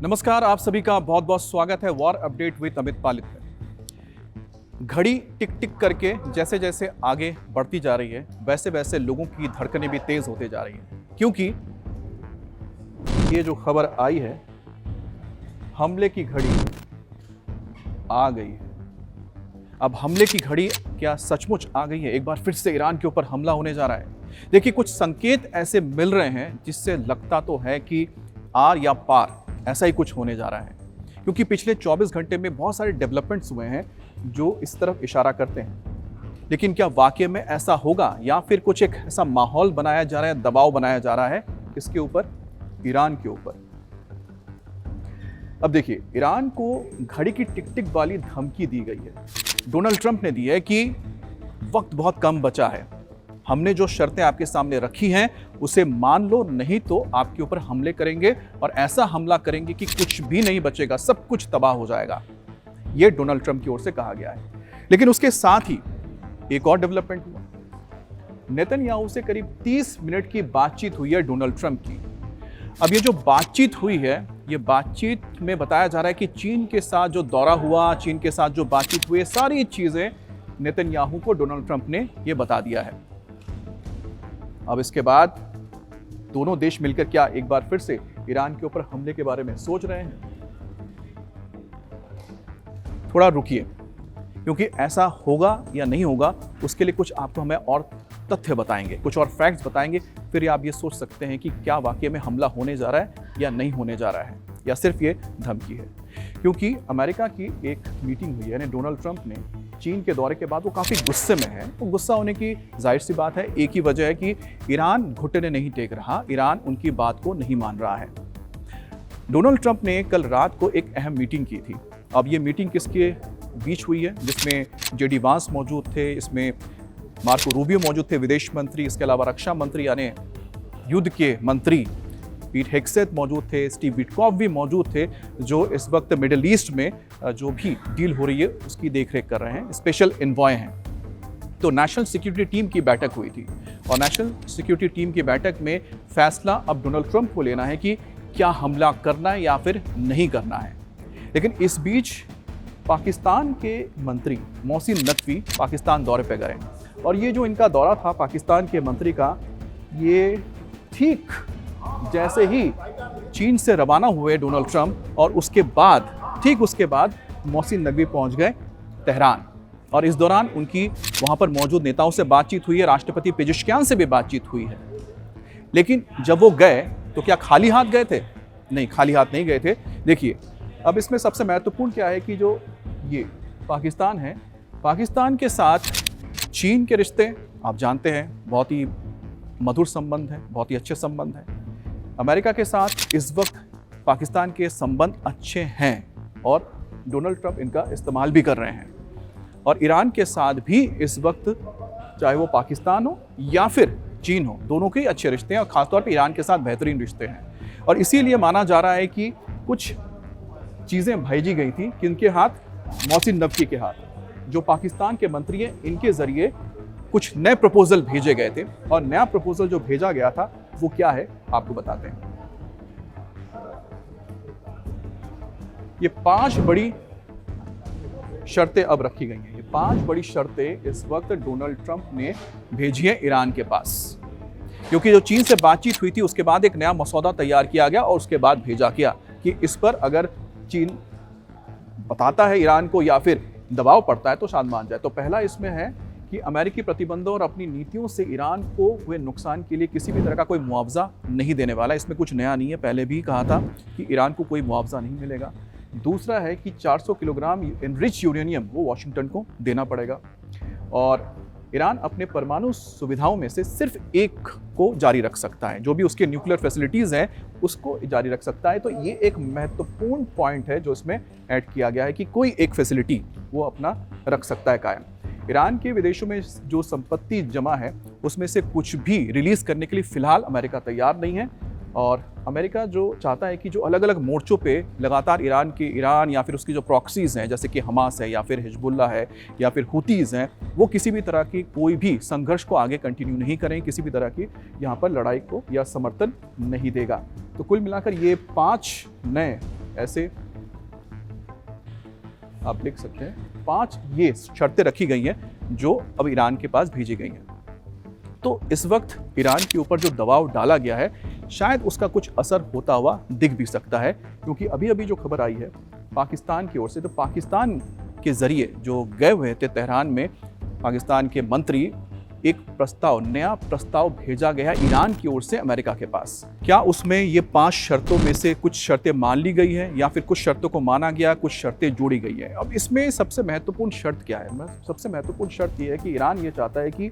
नमस्कार, आप सभी का बहुत बहुत स्वागत है वॉर अपडेट विद अमित पालित में। घड़ी टिक टिक करके जैसे जैसे आगे बढ़ती जा रही है वैसे वैसे लोगों की धड़कनें भी तेज होते जा रही हैं, क्योंकि ये जो खबर आई है, हमले की घड़ी आ गई है। अब हमले की घड़ी क्या सचमुच आ गई है? एक बार फिर से ईरान के ऊपर हमला होने जा रहा है। देखिए, कुछ संकेत ऐसे मिल रहे हैं जिससे लगता तो है कि आर या पार ऐसा ही कुछ होने जा रहा है, क्योंकि पिछले 24 घंटे में बहुत सारे डेवलपमेंट्स हुए हैं जो इस तरफ इशारा करते हैं। लेकिन क्या वाकई में ऐसा होगा या फिर कुछ एक ऐसा माहौल बनाया जा रहा है, दबाव बनाया जा रहा है किसके ऊपर? ईरान के ऊपर। अब देखिए, ईरान को घड़ी की टिक टिक वाली धमकी दी गई है। डोनाल्ड ट्रंप ने दी है कि वक्त बहुत कम बचा है, हमने जो शर्तें आपके सामने रखी हैं उसे मान लो, नहीं तो आपके ऊपर हमले करेंगे और ऐसा हमला करेंगे कि कुछ भी नहीं बचेगा, सब कुछ तबाह हो जाएगा। यह डोनाल्ड ट्रंप की ओर से कहा गया है। लेकिन उसके साथ ही एक और डेवलपमेंट हुआ। नेतन्याहू से करीब 30 मिनट की बातचीत हुई है डोनाल्ड ट्रंप की। अब ये जो बातचीत हुई है, ये बातचीत में बताया जा रहा है कि चीन के साथ जो दौरा हुआ, चीन के साथ जो बातचीत हुई, सारी चीजें नेतन्याहू को डोनाल्ड ट्रंप ने ये बता दिया है। अब इसके बाद दोनों देश मिलकर क्या एक बार फिर से ईरान के ऊपर हमले के बारे में सोच रहे हैं? थोड़ा रुकिए, क्योंकि ऐसा होगा या नहीं होगा उसके लिए कुछ आपको हमें और तथ्य बताएंगे, कुछ और फैक्ट्स बताएंगे, फिर आप ये सोच सकते हैं कि क्या वाकई में हमला होने जा रहा है या नहीं होने जा रहा है, या सिर्फ ये धमकी है। क्योंकि अमेरिका की एक मीटिंग हुई है, यानी डोनाल्ड ट्रंप ने चीन के दौरे के बाद वो काफ़ी गुस्से में है। तो गुस्सा होने की जाहिर सी बात है, एक ही वजह है कि ईरान घुटने नहीं टेक रहा, ईरान उनकी बात को नहीं मान रहा है। डोनाल्ड ट्रंप ने कल रात को एक अहम मीटिंग की थी। अब ये मीटिंग किसके बीच हुई है? जिसमें जेडी वांस मौजूद थे, इसमें मार्को रूबियो मौजूद थे, विदेश मंत्री, इसके अलावा रक्षा मंत्री यानी युद्ध के मंत्री पीट हेग्सेथ मौजूद थे, स्टीव विटकॉफ भी मौजूद थे, जो इस वक्त मिडिल ईस्ट में जो भी डील हो रही है उसकी देखरेख कर रहे हैं, स्पेशल एनवॉय हैं। तो नेशनल सिक्योरिटी टीम की बैठक हुई थी और नेशनल सिक्योरिटी टीम की बैठक में फैसला अब डोनाल्ड ट्रंप को लेना है कि क्या हमला करना है या फिर नहीं करना है। लेकिन इस बीच पाकिस्तान के मंत्री मोहसिन नकवी पाकिस्तान दौरे पर गए और ये जो इनका दौरा था पाकिस्तान के मंत्री का, ये ठीक जैसे ही चीन से रवाना हुए डोनाल्ड ट्रंप और ठीक उसके बाद मोहसिन नकवी पहुंच गए तेहरान। और इस दौरान उनकी वहां पर मौजूद नेताओं से बातचीत हुई है, राष्ट्रपति पेजेश्कियान से भी बातचीत हुई है। लेकिन जब वो गए तो क्या खाली हाथ गए थे? नहीं, खाली हाथ नहीं गए थे। देखिए, अब इसमें सबसे महत्वपूर्ण क्या है कि जो ये पाकिस्तान है, पाकिस्तान के साथ चीन के रिश्ते आप जानते हैं बहुत ही मधुर संबंध है, बहुत ही अच्छे संबंध हैं। अमेरिका के साथ इस वक्त पाकिस्तान के संबंध अच्छे हैं और डोनाल्ड ट्रंप इनका इस्तेमाल भी कर रहे हैं। और ईरान के साथ भी इस वक्त चाहे वो पाकिस्तान हो या फिर चीन हो, दोनों के अच्छे रिश्ते हैं और खासतौर पर ईरान के साथ बेहतरीन रिश्ते हैं। और इसीलिए माना जा रहा है कि कुछ चीज़ें भेजी गई थी, किनके हाथ? मोहसिन नकवी के हाथ। जो पाकिस्तान के मंत्री हैं, इनके जरिए कुछ नए प्रपोजल भेजे गए थे और नया प्रपोजल जो भेजा गया था वो क्या है आपको बताते हैं। ये 5 बड़ी शर्तें अब रखी गई हैं। ये 5 बड़ी शर्तें इस वक्त डोनाल्ड ट्रंप ने भेजी है ईरान के पास, क्योंकि जो चीन से बातचीत हुई थी उसके बाद एक नया मसौदा तैयार किया गया और उसके बाद भेजा गया कि इस पर अगर चीन बताता है ईरान को या फिर दबाव पड़ता है तो शायद मान जाए। तो पहला इसमें है कि अमेरिकी प्रतिबंधों और अपनी नीतियों से ईरान को हुए नुकसान के लिए किसी भी तरह का कोई मुआवजा नहीं देने वाला। इसमें कुछ नया नहीं है, पहले भी कहा था कि ईरान को कोई मुआवजा नहीं मिलेगा। दूसरा है कि 400 किलोग्राम एनरिच यूरेनियम वो वाशिंगटन को देना पड़ेगा और ईरान अपने परमाणु सुविधाओं में से सिर्फ एक को जारी रख सकता है, जो भी उसके न्यूक्लियर फैसिलिटीज़ हैं उसको जारी रख सकता है। तो ये एक महत्वपूर्ण पॉइंट है जो इसमें ऐड किया गया है कि कोई एक फैसिलिटी वो अपना रख सकता है कायम। ईरान के विदेशों में जो संपत्ति जमा है उसमें से कुछ भी रिलीज करने के लिए फिलहाल अमेरिका तैयार नहीं है। और अमेरिका जो चाहता है कि जो अलग अलग मोर्चों पे लगातार ईरान या फिर उसकी जो प्रॉक्सीज़ हैं, जैसे कि हमास है या फिर हिजबुल्ला है या फिर हुतीज़ हैं, वो किसी भी तरह की कोई भी संघर्ष को आगे कंटिन्यू नहीं करें, किसी भी तरह की यहाँ पर लड़ाई को या समर्थन नहीं देगा। तो कुल मिलाकर ये 5 नए ऐसे आप देख सकते हैं 5 ये शर्तें रखी गई हैं जो अब ईरान के पास भेजी गई हैं। तो इस वक्त ईरान के ऊपर जो दबाव डाला गया है शायद उसका कुछ असर होता हुआ दिख भी सकता है, क्योंकि अभी अभी जो खबर आई है पाकिस्तान की ओर से, तो पाकिस्तान के जरिए जो गए हुए थे तेहरान में पाकिस्तान के मंत्री, एक प्रस्ताव, नया प्रस्ताव भेजा गया ईरान की ओर से अमेरिका के पास। क्या उसमें ये 5 शर्तों में से कुछ शर्तें मान ली गई हैं या फिर कुछ शर्तों को माना गया, कुछ शर्तें जोड़ी गई हैं? अब इसमें सबसे महत्वपूर्ण शर्त क्या है? सबसे महत्वपूर्ण शर्त ये है कि ईरान ये चाहता है कि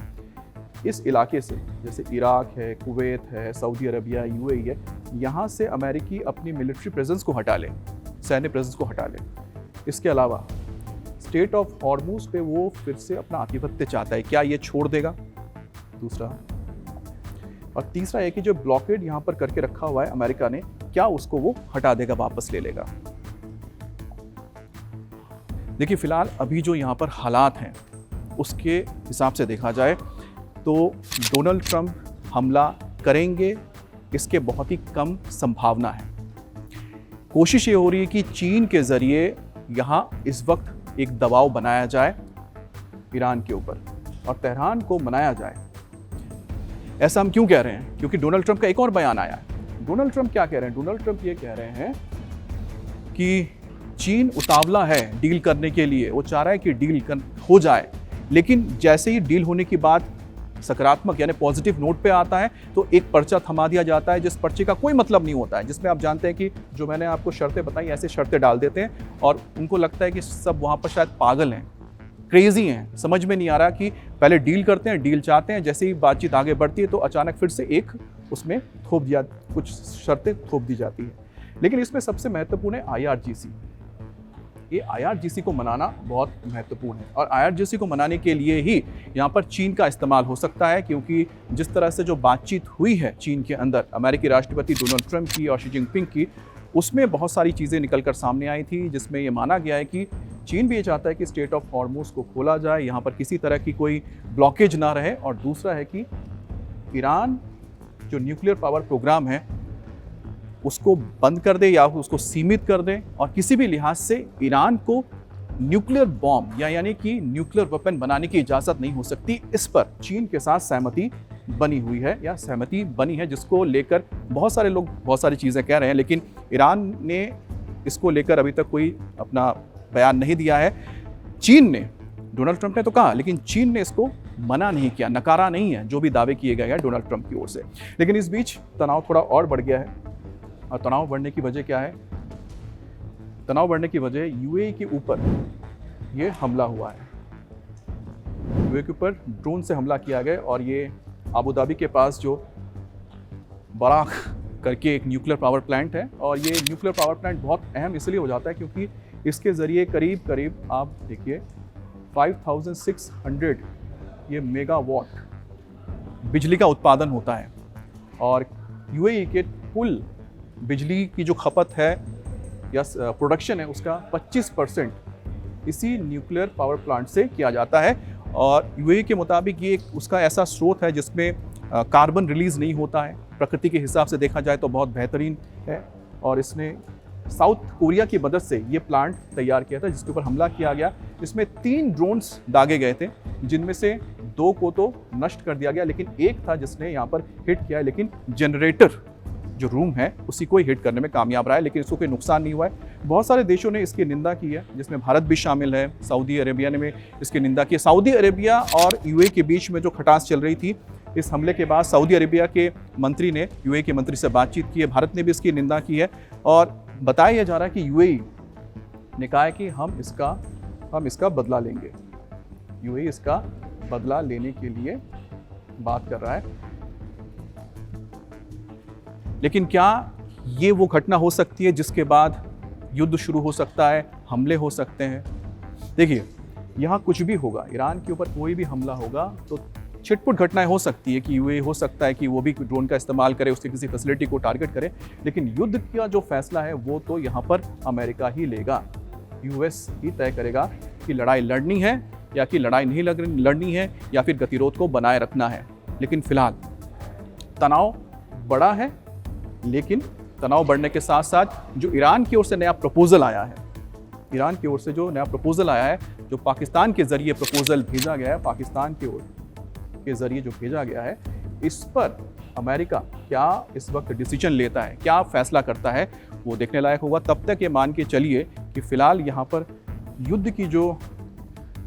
इस इलाके से, जैसे इराक है, कुवैत है, सऊदी अरबिया, यूएई है, यहाँ से अमेरिकी अपनी मिलिट्री प्रेजेंस को हटा ले, सैन्य प्रेजेंस को हटा ले। इसके अलावा स्टेट ऑफ हॉर्मूज पे वो फिर से अपना आधिपत्य चाहता है, क्या ये छोड़ देगा? दूसरा, और तीसरा है कि जो ब्लॉकेड यहाँ पर करके रखा हुआ है अमेरिका ने, क्या उसको वो हटा देगा, वापस ले लेगा? देखिए फिलहाल अभी जो यहाँ पर हालात हैं उसके हिसाब से देखा जाए तो डोनाल्ड ट्रंप हमला करेंगे, इसके बहुत ही कम संभावना है। कोशिश ये हो रही है कि चीन के जरिए यहाँ इस वक्त एक दबाव बनाया जाए ईरान के ऊपर और तेहरान को मनाया जाए। ऐसा हम क्यों कह रहे हैं? क्योंकि डोनाल्ड ट्रंप का एक और बयान आया है। डोनाल्ड ट्रंप क्या कह रहे हैं? डोनाल्ड ट्रंप ये कह रहे हैं कि चीन उतावला है डील करने के लिए, वो चाह रहा है कि डील हो जाए, लेकिन जैसे ही डील होने की बात सकारात्मक यानी पॉजिटिव नोट पे आता है तो एक पर्चा थमा दिया जाता है, जिस पर्चे का कोई मतलब नहीं होता है, जिसमें आप जानते हैं कि जो मैंने आपको शर्तें बताई ऐसे शर्तें डाल देते हैं और उनको लगता है कि सब वहाँ पर शायद पागल हैं, क्रेजी हैं, समझ में नहीं आ रहा कि पहले डील करते हैं, डील चाहते हैं, जैसे ही बातचीत आगे बढ़ती है तो अचानक फिर से एक उसमें कुछ शर्तें थोप दी जाती है। लेकिन इसमें सबसे महत्वपूर्ण है IRGC। ये IRGC को मनाना बहुत महत्वपूर्ण है और IRGC को मनाने के लिए ही यहाँ पर चीन का इस्तेमाल हो सकता है, क्योंकि जिस तरह से जो बातचीत हुई है चीन के अंदर अमेरिकी राष्ट्रपति डोनाल्ड ट्रंप की और शी जिनपिंग की, उसमें बहुत सारी चीज़ें निकलकर सामने आई थी, जिसमें ये माना गया है कि चीन भी ये चाहता है कि स्टेट ऑफ हॉर्मूज को खोला जाए, यहाँ पर किसी तरह की कोई ब्लॉकेज ना रहे, और दूसरा है कि ईरान जो न्यूक्लियर पावर प्रोग्राम है उसको बंद कर दे या उसको सीमित कर दे, और किसी भी लिहाज से ईरान को न्यूक्लियर बॉम्ब यानी कि न्यूक्लियर वेपन बनाने की इजाज़त नहीं हो सकती। इस पर चीन के साथ सहमति बनी हुई है या सहमति बनी है, जिसको लेकर बहुत सारे लोग बहुत सारी चीज़ें कह रहे हैं, लेकिन ईरान ने इसको लेकर अभी तक कोई अपना बयान नहीं दिया है। चीन ने, डोनाल्ड ट्रंप ने तो कहा, लेकिन चीन ने इसको मना नहीं किया, नकारा नहीं है जो भी दावे किए गए हैं डोनाल्ड ट्रंप की ओर से। लेकिन इस बीच तनाव थोड़ा और बढ़ गया है, और तनाव बढ़ने की वजह क्या है? तनाव बढ़ने की वजह यूएई के ऊपर ये हमला हुआ है। यूएई के ऊपर ड्रोन से हमला किया गया और ये अबू धाबी के पास जो बराख करके एक न्यूक्लियर पावर प्लांट है, और ये न्यूक्लियर पावर प्लांट बहुत अहम इसलिए हो जाता है क्योंकि इसके ज़रिए करीब करीब आप देखिए 5600 ये मेगावाट बिजली का उत्पादन होता है, और यूएई के कुल बिजली की जो खपत है या प्रोडक्शन है उसका 25% इसी न्यूक्लियर पावर प्लांट से किया जाता है। और यूएई के मुताबिक ये उसका ऐसा स्रोत है जिसमें कार्बन रिलीज़ नहीं होता है, प्रकृति के हिसाब से देखा जाए तो बहुत बेहतरीन है, और इसने साउथ कोरिया की मदद से ये प्लांट तैयार किया था जिसके ऊपर हमला किया गया। इसमें 3 ड्रोन्स दागे गए थे, जिनमें से 2 को तो नष्ट कर दिया गया, लेकिन एक था जिसने यहाँ पर हिट किया है, लेकिन जनरेटर जो रूम है उसी को ही हिट करने में कामयाब रहा है, लेकिन इसको कोई नुकसान नहीं हुआ है। बहुत सारे देशों ने इसकी निंदा की है, जिसमें भारत भी शामिल है, सऊदी अरेबिया ने भी इसकी निंदा की है। सऊदी अरेबिया और यूएई के बीच में जो खटास चल रही थी, इस हमले के बाद सऊदी अरेबिया के मंत्री ने यूएई के मंत्री से बातचीत की है, भारत ने भी इसकी निंदा की है, और बताया जा रहा है कि यूएई ने कहा है कि हम इसका बदला लेंगे। यूएई इसका बदला लेने के लिए बात कर रहा है। लेकिन क्या ये वो घटना हो सकती है जिसके बाद युद्ध शुरू हो सकता है, हमले हो सकते हैं? देखिए, यहाँ कुछ भी होगा, ईरान के ऊपर कोई भी हमला होगा तो छिटपुट घटनाएं हो सकती है कि ये हो सकता है कि वो भी ड्रोन का इस्तेमाल करे, उसकी किसी फैसिलिटी को टारगेट करे, लेकिन युद्ध का जो फैसला है वो तो यहाँ पर अमेरिका ही लेगा। यूएस ही तय करेगा कि लड़ाई लड़नी है या कि लड़ाई नहीं लड़नी है, या फिर गतिरोध को बनाए रखना है। लेकिन फिलहाल तनाव बड़ा है, लेकिन तनाव बढ़ने के साथ साथ जो ईरान की ओर से नया प्रपोजल आया है, ईरान की ओर से जो नया प्रपोजल आया है, जो पाकिस्तान के ज़रिए प्रपोजल भेजा गया है, पाकिस्तान की ओर के ज़रिए जो भेजा गया है, इस पर अमेरिका क्या इस वक्त डिसीजन लेता है, क्या फैसला करता है, वो देखने लायक होगा। तब तक ये मान के चलिए कि फ़िलहाल यहाँ पर युद्ध की जो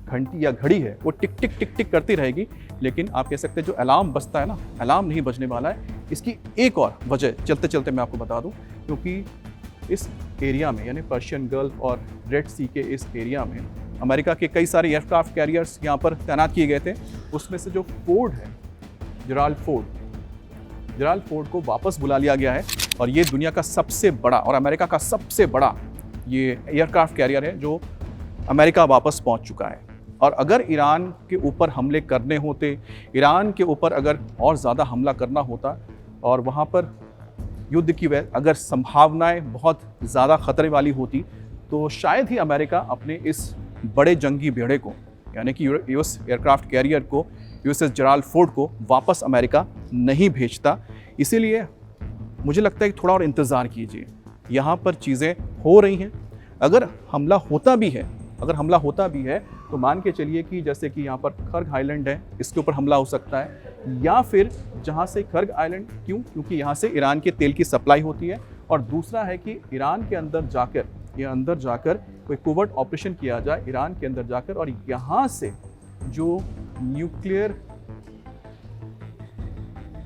घंटी या घड़ी है वो टिक टिक टिक टिक करती रहेगी, लेकिन आप कह सकते हैं जो अलार्म बजता है ना, अलार्म नहीं बजने वाला है। इसकी एक और वजह चलते चलते मैं आपको बता दूं, क्योंकि इस एरिया में यानी पर्शियन गल्फ और रेड सी के इस एरिया में अमेरिका के कई सारे एयरक्राफ्ट कैरियर्स यहाँ पर तैनात किए गए थे। उसमें से जो फोर्ड है, जेराल्ड फोर्ड को वापस बुला लिया गया है और ये दुनिया का सबसे बड़ा और अमेरिका का सबसे बड़ा ये एयरक्राफ्ट कैरियर है जो अमेरिका वापस पहुंच चुका है। और अगर ईरान के ऊपर हमले करने होते, ईरान के ऊपर अगर और ज़्यादा हमला करना होता और वहाँ पर युद्ध की अगर संभावनाएं बहुत ज़्यादा खतरे वाली होती, तो शायद ही अमेरिका अपने इस बड़े जंगी बेड़े को यानी कि यूएस एयरक्राफ्ट कैरियर को, यूएसएस जेराल्ड फोर्ड को वापस अमेरिका नहीं भेजता। इसीलिए मुझे लगता है कि थोड़ा और इंतज़ार कीजिए, यहाँ पर चीज़ें हो रही हैं। अगर हमला होता भी है तो मान के चलिए कि जैसे कि यहाँ पर खर्ग आइलैंड है, इसके ऊपर हमला हो सकता है, या फिर जहाँ से खर्ग आइलैंड, क्योंकि यहाँ से ईरान के तेल की सप्लाई होती है, और दूसरा है कि ईरान के अंदर जाकर कोई कोवर्ट ऑपरेशन किया जाए ईरान के अंदर जाकर, और यहाँ से जो न्यूक्लियर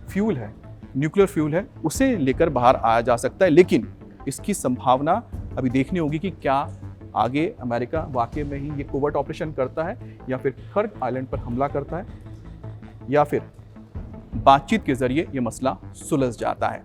फ्यूल है उसे लेकर बाहर आया जा सकता है। लेकिन इसकी संभावना अभी देखनी होगी कि क्या आगे अमेरिका वाकई में ही ये कोवर्ट ऑपरेशन करता है, या फिर खर्ग आइलैंड पर हमला करता है, या फिर बातचीत के जरिए ये मसला सुलझ जाता है।